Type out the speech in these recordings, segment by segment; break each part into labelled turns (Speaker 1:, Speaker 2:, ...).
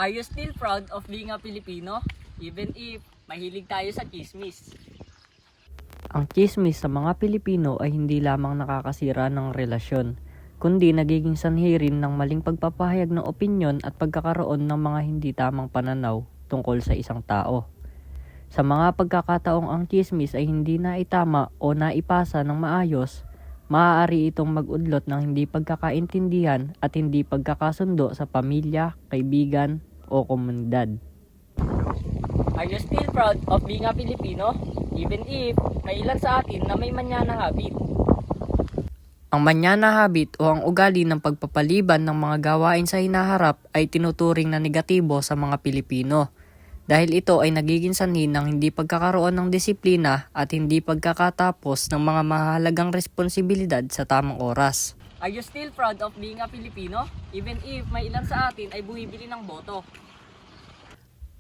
Speaker 1: Are you still proud of being a Filipino? Even if mahilig tayo sa chismis.
Speaker 2: Ang tsismis sa mga Pilipino ay hindi lamang nakakasira ng relasyon, kundi nagiging sanhi rin ng maling pagpapahayag ng opinyon at pagkakaroon ng mga hindi tamang pananaw tungkol sa isang tao. Sa mga pagkakataong ang tsismis ay hindi naitama o naipasa ng maayos, maaari itong mag-udlot ng hindi pagkakaintindihan at hindi pagkakasundo sa pamilya, kaibigan o komunidad.
Speaker 1: Are you still proud of being a Filipino? Even if may ilan sa atin na may manyana habit.
Speaker 2: Ang manyana habit o ang ugali ng pagpapaliban ng mga gawain sa hinaharap ay tinuturing na negatibo sa mga Pilipino dahil ito ay nagiging sanhi ng hindi pagkakaroon ng disiplina at hindi pagkakatapos ng mga mahalagang responsibilidad sa tamang oras.
Speaker 1: Are you still proud of being a Filipino? Even if may ilan sa atin ay bumibili ng boto.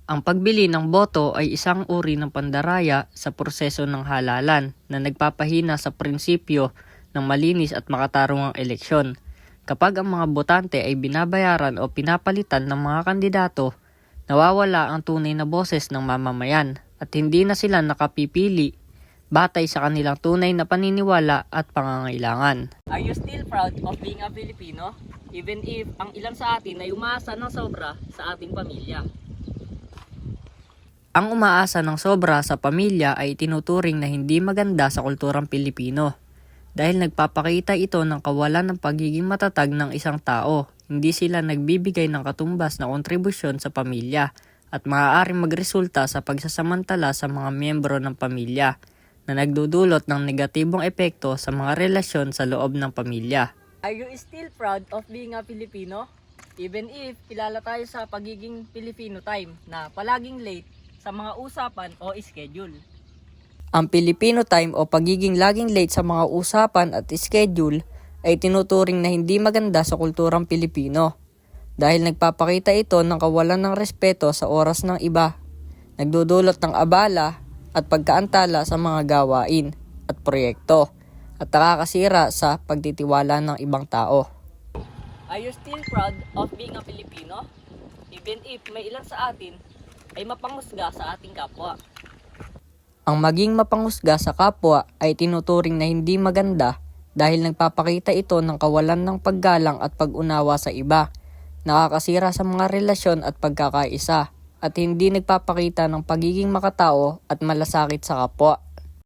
Speaker 2: Ang pagbili ng boto ay isang uri ng pandaraya sa proseso ng halalan na nagpapahina sa prinsipyo ng malinis at makatarungang eleksyon. Kapag ang mga botante ay binabayaran o pinapalitan ng mga kandidato, nawawala ang tunay na boses ng mamamayan at hindi na sila nakapipili batay sa kanilang tunay na paniniwala at pangangailangan.
Speaker 1: Are you still proud of being a Filipino? Even if ang ilan sa atin ay umaasa ng sobra sa ating pamilya.
Speaker 2: Ang umaasa ng sobra sa pamilya ay tinuturing na hindi maganda sa kulturang Pilipino dahil nagpapakita ito ng kawalan ng pagiging matatag ng isang tao. Hindi sila nagbibigay ng katumbas na kontribusyon sa pamilya at maaaring magresulta sa pagsasamantala sa mga miyembro ng pamilya na nagdudulot ng negatibong epekto sa mga relasyon sa loob ng pamilya.
Speaker 1: Are you still proud of being a Filipino? Even if kilala tayo sa pagiging Filipino time na palaging late sa mga usapan o schedule.
Speaker 2: Ang Filipino time o pagiging laging late sa mga usapan at schedule ay tinuturing na hindi maganda sa kulturang Pilipino dahil nagpapakita ito ng kawalan ng respeto sa oras ng iba, nagdudulot ng abala at pagkaantala sa mga gawain at proyekto at nakakasira sa pagtitiwala ng ibang tao.
Speaker 1: Are you still proud of being a Filipino? Even if may ilan sa atin ay mapanghusga sa ating kapwa.
Speaker 2: Ang maging mapanghusga sa kapwa ay tinuturing na hindi maganda dahil nagpapakita ito ng kawalan ng paggalang at pag-unawa sa iba, nakakasira sa mga relasyon at pagkakaisa, at hindi nagpapakita ng pagiging makatao at malasakit sa kapwa.